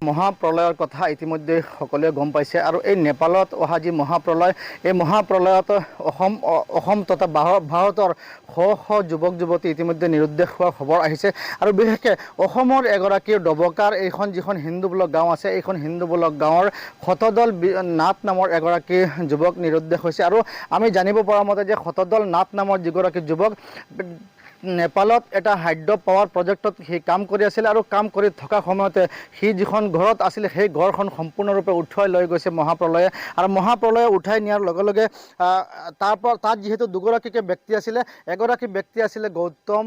মহাপ্ৰলয়ৰ কথা ইতিমধ্যে সকলোৱে গম পাইছে আৰু এই নেপালত অহা যি মহাপ্ৰলয় এই মহাপ্ৰলয়ত অসম তথা ভাৰতৰ শ শ যুৱক যুৱতী ইতিমধ্যে নিৰুদ্দেশ হোৱাৰ খবৰ আহিছে আৰু বিশেষকৈ অসমৰ এগৰাকী ডবকাৰ এইখন যিখন হিন্দুবলক গাঁও আছে এইখন হিন্দুবলক গাঁৱৰ শতদল নাথ নামৰ এগৰাকী যুৱক নিৰুদ্দেশ হৈছে আৰু আমি জানিব পৰা মতে যে শতদল নাথ নামৰ যিগৰাকী যুৱক নেপালত এটা হাইড্ৰ পাৱাৰ প্ৰজেক্টত সি কাম কৰি আছিল আৰু কাম কৰি থকা সময়তে সি যিখন ঘৰত আছিল সেই ঘৰখন সম্পূৰ্ণৰূপে উঠুৱাই লৈ গৈছে মহাপ্ৰলয়ে আৰু মহাপ্ৰলয়ে উঠাই নিয়াৰ লগে লগে তাত যিহেতু দুগৰাকীকে ব্যক্তি আছিলে এগৰাকী ব্যক্তি আছিলে গৌতম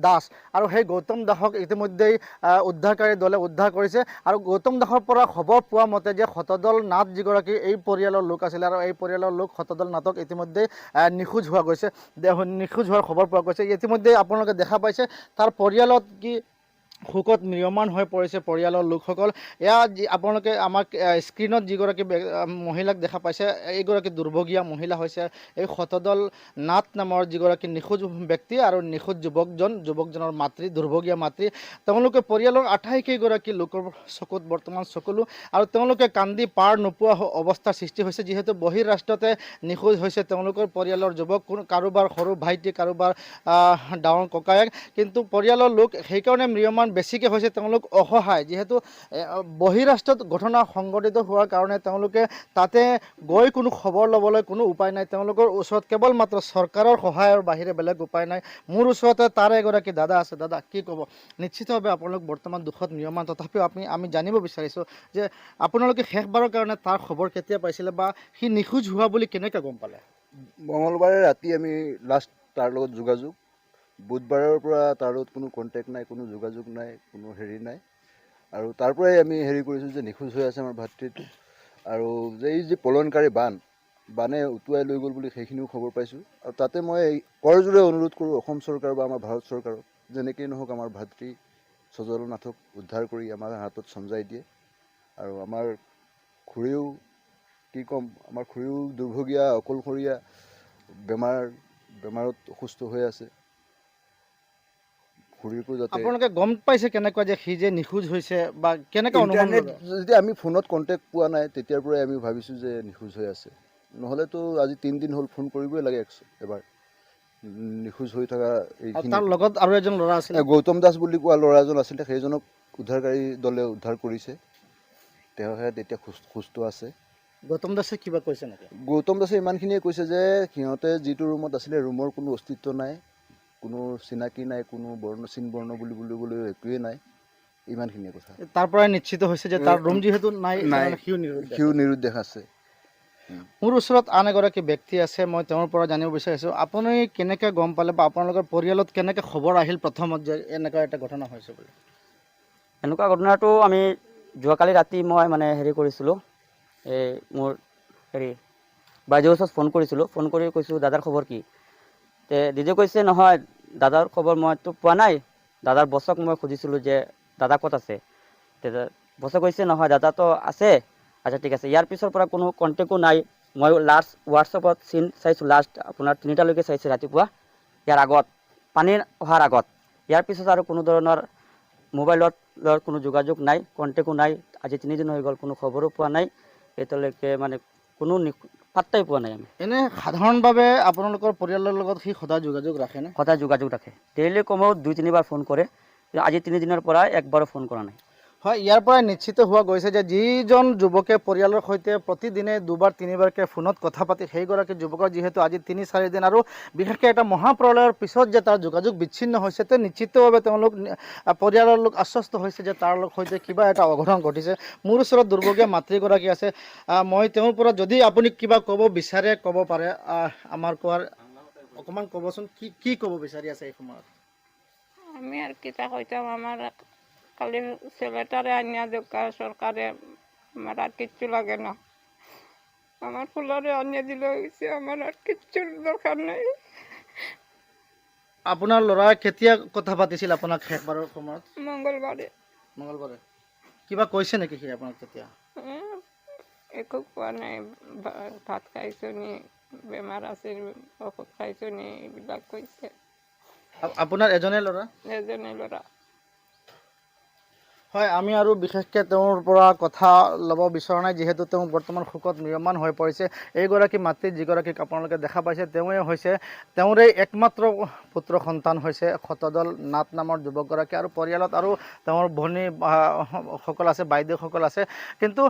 দাস আৰু সেই গৌতম দাসক ইতিমধ্যেই উদ্ধাৰকাৰী দলে উদ্ধাৰ কৰিছে আৰু গৌতম দাসৰ পৰা খবৰ পোৱা মতে যে শতদল নাথ যিগৰাকী এই পৰিয়ালৰ লোক আছিলে আৰু এই পৰিয়ালৰ লোক শতদল নাথক ইতিমধ্যেই নিখোজ হোৱা গৈছে নিখোজ হোৱাৰ খবৰ পোৱা গৈছে ইতিমধ্যে আপোনালোকে দেখা পাইছে তাৰ পৰিয়ালত কি শোকত ম্ৰিয়মান হৈ পৰিছে পৰিয়ালৰ লোকসকল এয়া আপোনালোকে আমাক স্ক্ৰীণত যিগৰাকী মহিলাক দেখা পাইছে এইগৰাকী দুৰ্ভগীয়া মহিলা হৈছে এই শতদল নাথ নামৰ যিগৰাকী নিখোজ ব্যক্তি আৰু নিখোজ যুৱকজনৰ মাতৃ দুৰ্ভগীয়া মাতৃ তেওঁলোকে পৰিয়ালৰ আটাইকেইগৰাকী লোকৰ চকুত বৰ্তমান চকুলো আৰু তেওঁলোকে কান্দি পাৰ নোপোৱা অৱস্থাৰ সৃষ্টি হৈছে যিহেতু বহিঃৰাষ্ট্ৰতে নিখোজ হৈছে তেওঁলোকৰ পৰিয়ালৰ যুৱক কাৰোবাৰ সৰু ভাইটি কাৰোবাৰ ডাঙৰ ককায়েক কিন্তু পৰিয়ালৰ লোক সেইকাৰণে ম্ৰিয়মান বেছিকৈ হৈছে তেওঁলোক অসহায় যিহেতু বহিঃৰাষ্ট্ৰত ঘটনা সংঘটিত হোৱাৰ কাৰণে তেওঁলোকে তাতে গৈ কোনো খবৰ ল'বলৈ কোনো উপায় নাই তেওঁলোকৰ ওচৰত কেৱল মাত্ৰ চৰকাৰৰ সহায়ৰ বাহিৰে বেলেগ উপায় নাই মোৰ ওচৰতে তাৰ এগৰাকী দাদা আছে দাদা কি ক'ব নিশ্চিতভাৱে আপোনালোক বৰ্তমান দুখত ম্ৰিয়মান তথাপিও আমি জানিব বিচাৰিছোঁ যে আপোনালোকে শেষবাৰৰ কাৰণে তাৰ খবৰ কেতিয়া পাইছিলে বা সি নিখোজ হোৱা বুলি কেনেকৈ গম পালে মঙলবাৰে ৰাতি আমি লাষ্ট তাৰ লগত যোগাযোগ বুধবাৰৰ পৰা তাৰ লগত কোনো কণ্টেক্ট নাই কোনো যোগাযোগ নাই কোনো হেৰি নাই আৰু তাৰ পৰাই আমি হেৰি কৰিছোঁ যে নিখোজ হৈ আছে আমাৰ ভাতৃটো আৰু যে এই যি পলায়নকাৰী বানে উটুৱাই লৈ গ'ল বুলি সেইখিনিও খবৰ পাইছোঁ আৰু তাতে মই কৰজোৰে অনুৰোধ কৰোঁ অসম চৰকাৰ বা আমাৰ ভাৰত চৰকাৰক যেনেকেই নহওক আমাৰ ভাতৃ সজল নাথক উদ্ধাৰ কৰি আমাৰ হাতত চমজাই দিয়ে আৰু আমাৰ খুৰীও কি ক'ম আমাৰ খুৰীও দুৰ্ভগীয়া অকলশৰীয়া বেমাৰত অসুস্থ হৈ আছে খুৰীকো যাতে আপোনালোকে গম পাইছে কেনেকুৱা যে সি যে নিখোজ হৈছে বা কেনেকৈ অনুমান ইণ্টাৰনেট যদি আমি ফোনত কণ্টেক্ট পোৱা নাই তেতিয়াৰ পৰাই আমি ভাবিছোঁ যে নিখোজ হৈ আছে নহ'লেতো আজি 3 দিন হ'ল ফোন কৰিবই লাগে এবাৰ নিখোজ হৈ থকা এইখিনি তাৰ লগত আৰু এজন ল'ৰা আছিলে গৌতম দাস বুলি কোৱা ল'ৰা এজন আছিলে সেইজনক উদ্ধাৰকাৰী দলে উদ্ধাৰ কৰিছে তেওঁহে তেতিয়া সুস্থ আছে গৌতম দাসে কিবা কৈছে নেকি গৌতম দাসে ইমানখিনিয়ে কৈছে যে সিহঁতে যিটো ৰুমত আছিলে ৰুমৰ কোনো অস্তিত্ব নাই কোনো চিনাকি নাই কোনো চিন বৰ্ণ বুলিবলৈ একোৱেই নাই ইমানখিনিয়ে কথা তাৰ পৰাই নিশ্চিত হৈছে যে তাৰ ৰুম যিহেতু নাই সিও নিৰুদ্দেশ আছে মোৰ ওচৰত আন এগৰাকী ব্যক্তি আছে মই তেওঁৰ পৰা জানিব বিচাৰিছোঁ আপুনি কেনেকৈ গম পালে বা আপোনালোকৰ পৰিয়ালত কেনেকৈ খবৰ আহিল প্ৰথমত যে এনেকুৱা এটা ঘটনা হৈছে বুলি এনেকুৱা ঘটনাটো আমি যোৱাকালি ৰাতি মই মানে হেৰি কৰিছিলোঁ এই মোৰ হেৰি বাইদেউৰ ওচৰত ফোন কৰিছিলোঁ ফোন কৰি কৈছোঁ দাদাৰ খবৰ কি তে দিদি কৈছে নহয় দাদাৰ খবৰ মইতো পোৱা নাই দাদাৰ বছক মই খুজিছিলোঁ যে দাদা ক'ত আছে তেতিয়া বছে কৈছে নহয় দাদাতো আছে আচ্ছা ঠিক আছে ইয়াৰ পিছৰ পৰা কোনো কণ্টেক্টো নাই মই লাষ্ট হোৱাটছএপত চিন চাইছোঁ লাষ্ট আপোনাৰ 3টালৈকে চাইছে ৰাতিপুৱা ইয়াৰ আগত পানীৰ অহাৰ আগত ইয়াৰ পিছত আৰু কোনো ধৰণৰ মোবাইলত কোনো যোগাযোগ নাই কণ্টেক্টো নাই আজি 3 দিন হৈ গ'ল কোনো খবৰো পোৱা নাই এতিয়ালৈকে মানে কোনো পাত্তাই পোৱা নাই আমি এনে সাধাৰণভাৱে আপোনালোকৰ পৰিয়ালৰ লগত সি সদায় যোগাযোগ ৰাখেনে সদায় যোগাযোগ ৰাখে ডেইলি কমেও 2-3 বাৰ ফোন কৰে আজি 3 দিনৰ পৰা একবাৰো ফোন কৰা নাই হয় ইয়াৰ পৰাই নিশ্চিত হোৱা গৈছে যে যিজন যুৱকে পৰিয়ালৰ সৈতে প্ৰতিদিনে 2-3বাৰকৈ ফোনত কথা পাতি সেইগৰাকী যুৱকৰ যিহেতু আজি 3-4 দিন আৰু বিশেষকৈ এটা মহাপ্ৰলয়ৰ পিছত যে তাৰ যোগাযোগ বিচ্ছিন্ন হৈছে তে নিশ্চিতভাৱে তেওঁলোক পৰিয়ালৰ লোক আশ্বস্ত হৈছে যে তাৰ সৈতে কিবা এটা অঘটন ঘটিছে মোৰ ওচৰত দুৰ্ভগীয়া মাতৃগৰাকী আছে মই তেওঁৰ পৰা যদি আপুনি কিবা ক'ব বিচাৰে ক'ব পাৰে আমাৰ কোৱাৰ অকণমান ক'বচোন কি ক'ব বিচাৰি আছে এই সময়ত আমি আর কিতা কইতাম আমার খালি ছেলেটারে আনিয়া দোকা সরকারে আমার আর কিচ্ছু লাগে না আমার ফুলারে আনিয়ে দিলে হয়েছে আমার আর কিচ্ছুর দরকার নেই আপোনাৰ ল'ৰাই কেতিয়া কথা পাতিছিল আপোনাক শেষবাৰৰ সময়ত মঙ্গলবাৰে কিবা কৈছে নেকি সি আপোনাক তেতিয়া একো কোৱা নাই ভাত খাইছো নি বেমাৰ আছে ঔষধ খাইছো নি এইবিলাক কৈছে আপোনাৰ এজনে ল'ৰা হয়, আমি আৰু বিশেষকৈ তেওঁৰ পৰা কথা ল'ব বিচৰা নাই, যিহেতু তেওঁ বৰ্তমান শোকত ম্ৰিয়মান হৈ পৰিছে। এইগৰাকী মাতৃ যিগৰাকীক আপোনালোকে দেখা পাইছে, তেওঁৱে হৈছে তেওঁৰে একমাত্ৰ পুত্ৰ সন্তান হৈছে শতদল নাথ নামৰ যুৱকগৰাকী, আৰু পৰিয়ালত আৰু তেওঁৰ ভনী সকল আছে, বাইদেউসকল আছে। কিন্তু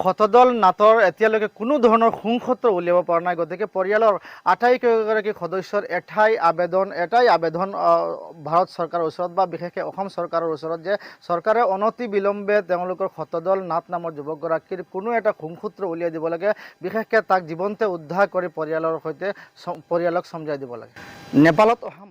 শতদল নাথৰ এতিয়ালৈকে কোনো ধৰণৰ সুংসত্ৰ উলিয়াব পৰা নাই। গতিকে পৰিয়ালৰ আটাইকেইগৰাকী সদস্যৰ এটাই আবেদন ভাৰত চৰকাৰৰ ওচৰত বা বিশেষকৈ অসম চৰকাৰৰ ওচৰত, যে চৰকাৰে অনতি বিলম্বে তেওঁলোকৰ শতদল নাথ নামৰ যুৱকগৰাকীৰ কোনো এটা সুংসূত্ৰ উলিয়াই দিব লাগে। বিশেষকৈ তাক জীৱনতে উদ্ধাৰ কৰি পৰিয়ালৰ সৈতে পৰিয়ালক চমজাই দিব লাগে। নেপালত অহা